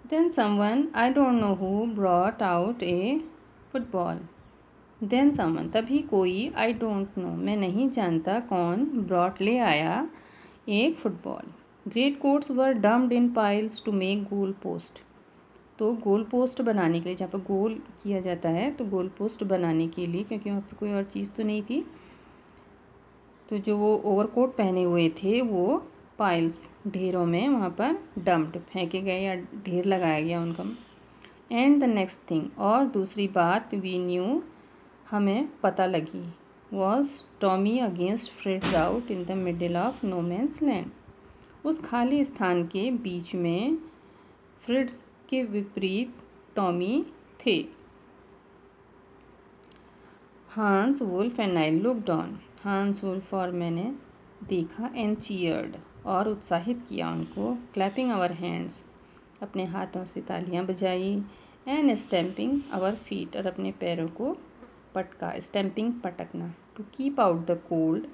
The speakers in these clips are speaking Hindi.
Then someone, I don't know who, brought out a football. Then someone, तभी कोई, I don't know, मैं नहीं जानता कौन, brought ले आया एक football. Great coats were dumped in piles to make goal post. तो गोल पोस्ट बनाने के लिए, जहाँ पर गोल किया जाता है, तो गोल पोस्ट बनाने के लिए, क्योंकि वहाँ पर कोई और चीज़ तो नहीं थी, तो जो वो ओवरकोट पहने हुए थे वो पाइल्स, ढेरों में वहाँ पर डम्प्ड, फेंके गए या ढेर लगाया गया उनका. एंड द नेक्स्ट थिंग, और दूसरी बात, वी न्यू, हमें पता लगी, was Tommy against Fritz out in the middle of no man's land. उस खाली स्थान के बीच में फ्रिड्स के विपरीत टॉमी थे. Hans Wolf and I looked on. Hans Wolf और मैंने देखा, एंड चीयर्ड, और उत्साहित किया उनको, क्लैपिंग आवर हैंड्स, अपने हाथों से तालियां बजाई, एंड स्टैम्पिंग आवर फीट, और अपने पैरों को पटका, स्टैम्पिंग पटकना, to keep out the cold,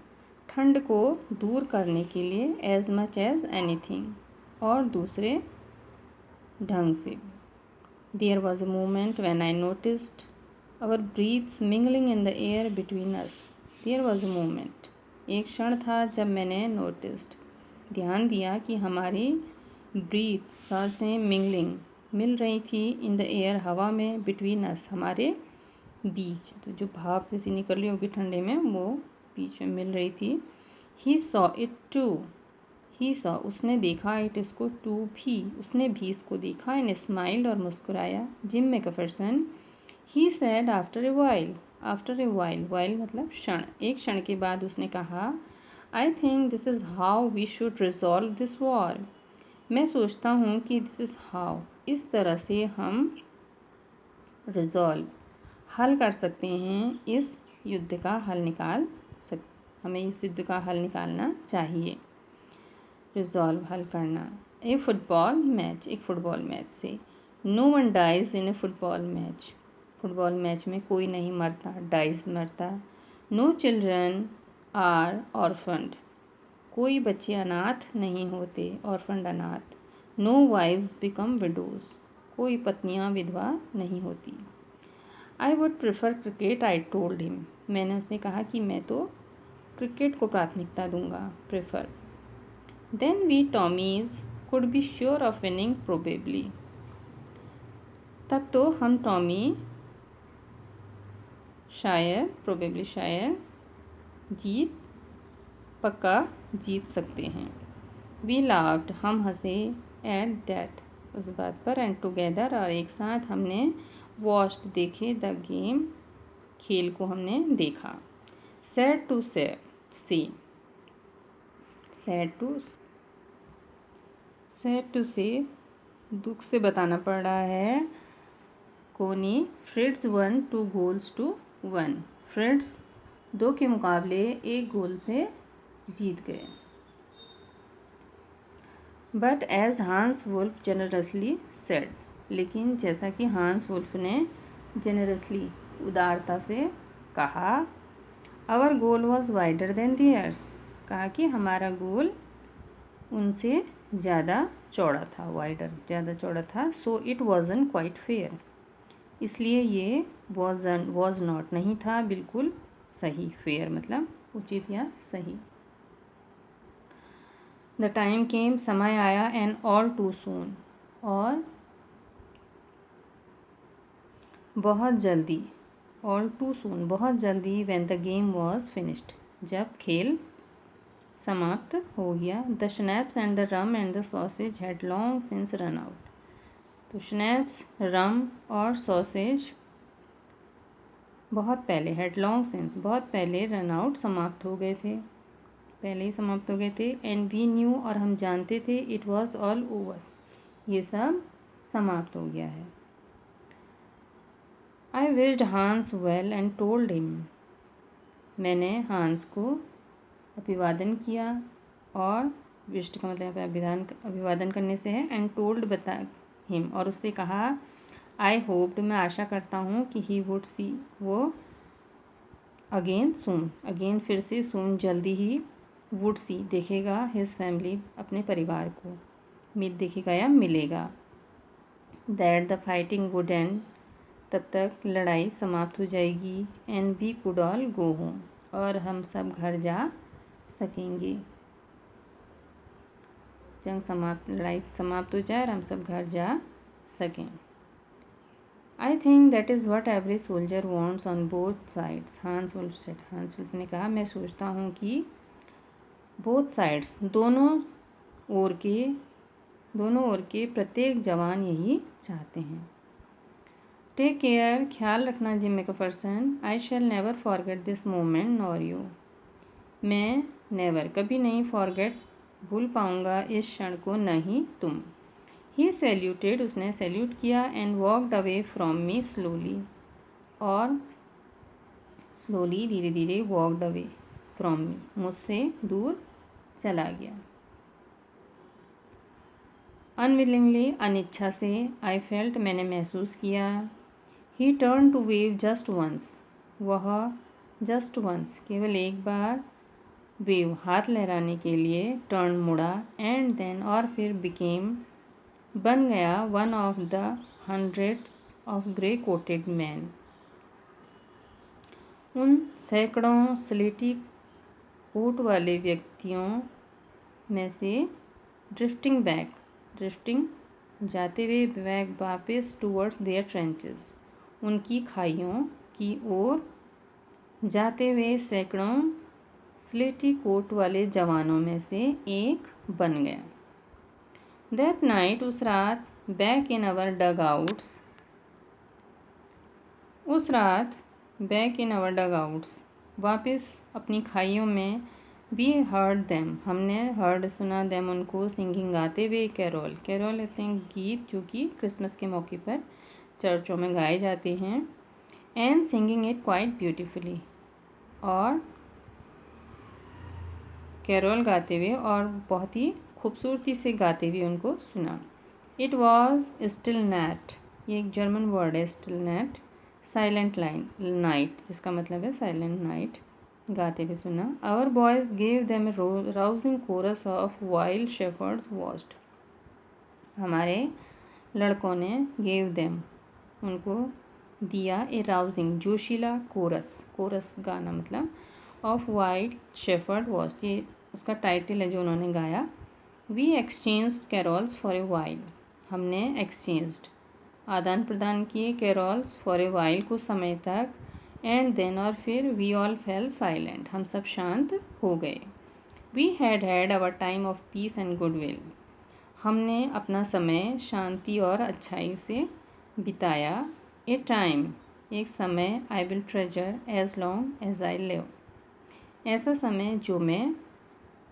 ठंड को दूर करने के लिए, एज मच एज एनीथिंग, और दूसरे ढंग से. There was a moment when I noticed our breaths mingling in the air between us. There was a moment. एक क्षण था जब मैंने noticed, ध्यान दिया कि हमारी breaths, सांसें mingling, मिल रही थी in the air, हवा में, between us, हमारे बीच. तो जो भाप जैसी निकल रही होगी ठंडे में, वो बीच में मिल रही थी. He saw it too. He saw, उसने देखा, it इसको, to भी, उसने भी इसको देखा, and smiled, और मुस्कुराया. Gym McPherson, He said after a while. After a while, while मतलब क्षण, एक क्षण के बाद उसने कहा, I think this is how we should resolve this war. मैं सोचता हूँ कि this is how, इस तरह से हम resolve, हल कर सकते हैं, इस युद्ध का हल हमें इस युद्ध का हल निकालना चाहिए. resolve, हल करना. A football match, एक फुटबॉल मैच से. No one dies in a football match. Football match में कोई नहीं मरता, डाइज मरता. नो चिल्ड्रन आर ऑर्फन्ड, कोई बच्चे अनाथ नहीं होते, ऑर्फन्ड अनाथ. नो वाइव्स बिकम विडोज, कोई पत्नियां विधवा नहीं होती. I would prefer cricket, I told him, मैंने उससे कहा कि मैं तो क्रिकेट को प्राथमिकता दूंगा, prefer. Then we Tommies could be sure of winning probably, तब तो हम टॉमी शायद, प्रोबेबली शायद, पक्का जीत सकते हैं. वी लाफ्ड, हम हंसे, एट दैट, उस बात पर, एंड टुगेदर, और एक साथ हमने, वॉच्ड, देखे, द गेम, खेल को हमने देखा. Sad to say, sad to say, दुख से बताना पड़ रहा है. कोनी, Fritz one 2 goals to 1. Fritz 2 के मुकाबले 1 गोल से जीत गए. But as Hans Wolf generously said, लेकिन जैसा कि हांस वुल्फ ने जेनरसली, उदारता से कहा, our goal was wider than theirs, कहा कि हमारा गोल उनसे ज़्यादा चौड़ा था, वाइडर, ज़्यादा चौड़ा था. So it wasn't quite fair, इसलिए ये वॉज नॉट, नहीं था बिल्कुल सही, फेयर मतलब उचित या सही. द टाइम केम, समय आया, एंड ऑल टू सून, और बहुत जल्दी, ऑल टू सून, बहुत जल्दी, when the game was finished, जब खेल समाप्त हो गया. The snaps and the rum and the sausage had long since run out, तो स्नैप्स, रम और सॉसेज बहुत पहले, हैड लॉन्ग सिंस, बहुत पहले, रन आउट, समाप्त हो गए थे, पहले ही समाप्त हो गए थे. एंड वी न्यू, और हम जानते थे, इट वॉज ऑल ओवर, ये सब समाप्त हो गया है. आई wished Hans well and told him, मैंने हांस को अभिवादन किया, और विश्ड का मतलब अभिवादन करने से है, एंड टोल्ड बता हिम, और उससे कहा, आई होप्ड, मैं आशा करता हूँ कि ही वुड सी, वो अगेन सून, अगेन फिर से, सून जल्दी ही, वुड सी देखेगा, हिज फैमिली अपने परिवार को, देखेगा या मिलेगा. That the fighting would end, तब तक लड़ाई समाप्त हो जाएगी, and we could all go home, और हम सब घर जा सकेंगे। लड़ाई समाप्त हो जाए और हम सब घर जा सकें। I think that is what every soldier wants on both sides, Hans Wolf said. Hans Wolf ने कहा, मैं सोचता हूँ कि बोथ साइड्स, दोनों ओर के प्रत्येक जवान यही चाहते हैं। टेक केयर, ख्याल रखना gym McPherson. I shell never forget this moment nor you, मैं नेवर, कभी नहीं, भूल पाऊँगा इस क्षण को, न ही तुम। ही सैल्यूटेड, उसने सैल्यूट किया, and walked away from me slowly, और स्लोली, धीरे धीरे, वॉकड अवे फ्रॉम मी, मुझसे दूर चला गया। अनविलिंगली, अनिच्छा से, आई फेल्ट, मैंने महसूस किया। He turn to wave just once, वह जस्ट वंस, केवल एक बार, वेव, हाथ लहराने के लिए, टर्न, मुड़ा, एंड देन, और फिर, बिकेम, बन गया, one of the hundreds of grey coated man, उन सैकड़ों स्लेटी कोट वाले व्यक्तियों में से, ड्रिफ्टिंग जाते हुए, बैक, वापस, टूवर्ड्स देयर ट्रेंचेस, उनकी खाइयों की ओर जाते हुए, सैकड़ों स्लेटी कोट वाले जवानों में से एक बन गया। दैट नाइट, उस रात, back in our dugouts, वापस अपनी खाइयों में, वी हर्ड देम, हमने सुना, देम, उनको, सिंगिंग, गाते हुए, कैरोल कहते हैं गीत जो कि क्रिसमस के मौके पर चर्चों में गाए जाते हैं, and singing it quite beautifully, और कैरोल गाते हुए और बहुत ही खूबसूरती से गाते हुए उनको सुना। इट वॉज स्टिल नाइट, ये एक जर्मन वर्ड है, स्टिल नाइट, साइलेंट नाइट, जिसका मतलब है साइलेंट नाइट, गाते हुए सुना। Our boys gave them rousing chorus of while shepherds watched, हमारे लड़कों ने, गेव देम, उनको दिया, ए राउजिंग, जोशीला, कोरस गाना मतलब, ऑफ वाइल्ड शेफर्ड वॉच्ड, ये उसका टाइटल है जो उन्होंने गाया। We exchanged carols for a while, हमने एक्सचेंज्ड, आदान प्रदान किए, कैरोल्स फॉर ए वाइल, कुछ समय तक, एंड देन, और फिर, वी ऑल फेल साइलेंट, हम सब शांत हो गए। We had our time of peace and goodwill, हमने अपना समय शांति और अच्छाई से बिताया। ए टाइम, एक समय, I will treasure as long as I live, ऐसा समय जो मैं,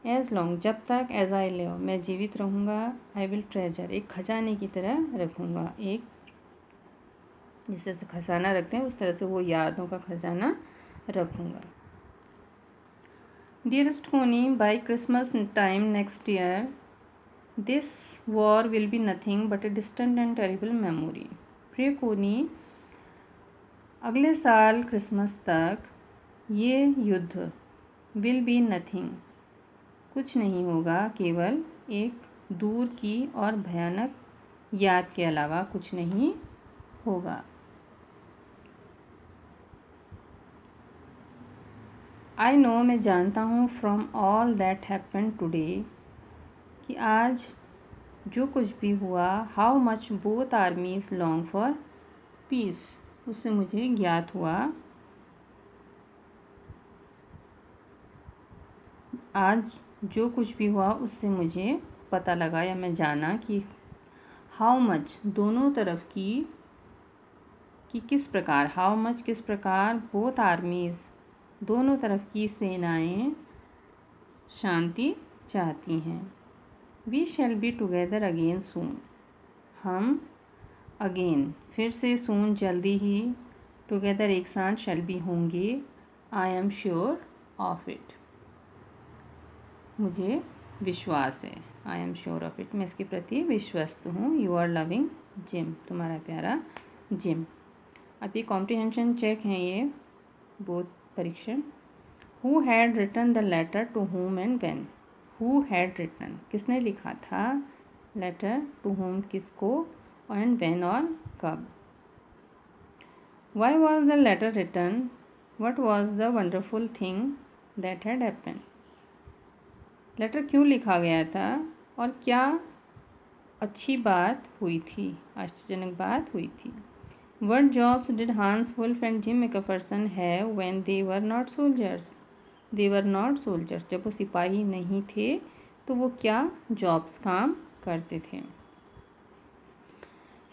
एज लॉन्ग, जब तक, एज आई लिव, मैं जीवित रहूँगा, आई विल ट्रेजर, एक खजाने की तरह रखूँगा, एक जैसे खजाना रखते हैं उस तरह से वो यादों का खजाना रखूँगा। डियरेस्ट कोनी, by Christmas time next year this war will be nothing but a distant and terrible memory. प्रिय कोनी, अगले साल क्रिसमस तक ये युद्ध, विल बी नथिंग, कुछ नहीं होगा, केवल एक दूर की और भयानक याद के अलावा कुछ नहीं होगा। आई नो, मैं जानता हूँ, from all that happen today, कि आज जो कुछ भी हुआ, how much both आर्मीज long for piece, उससे मुझे ज्ञात हुआ, आज जो कुछ भी हुआ उससे मुझे पता लगा या मैं जाना कि हाउ मच, दोनों तरफ की, कि किस प्रकार, हाउ मच, किस प्रकार, बोथ आर्मीज़, दोनों तरफ की सेनाएं शांति चाहती हैं। We shall be together again soon, हम अगेन, फिर से, सून, जल्दी ही, टुगेदर, एक साथ, शैल बी, होंगे, I am sure of it, मुझे विश्वास है, I am sure of it, मैं इसके प्रति विश्वस्त हूँ। यू आर लविंग जिम, तुम्हारा प्यारा जिम। अब ये कॉम्प्रिहेंशन चेक हैं, ये बोथ परीक्षण। Who had written the letter to home and when, who had written, किसने लिखा था, लेटर टू होम, किसको, एंड व्हेन और कब। Why was the letter return, what was the wonderful thing that had happen. Letter क्यों लिखा गया था और क्या अच्छी बात हुई थी, आश्चर्यजनक बात हुई थी। What jobs did Hans Wolf and Jim McPherson have when they were not soldiers? They were not soldiers. जब वो सिपाही नहीं थे तो वो क्या जॉब्स काम करते थे।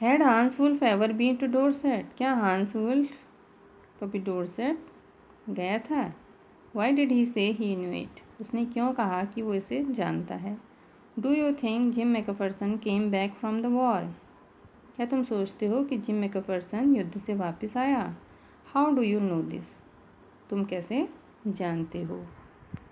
Had Hans Wolf ever been to Dorset? क्या Hans Wolf कभी डोरसेट गया था? Why did he say he knew it? उसने क्यों कहा कि वो इसे जानता है? Do you think Jim McPherson came back from the war? क्या तुम सोचते हो कि जिम मैकफरसन युद्ध से वापस आया? How do you know this? तुम कैसे जानते हो?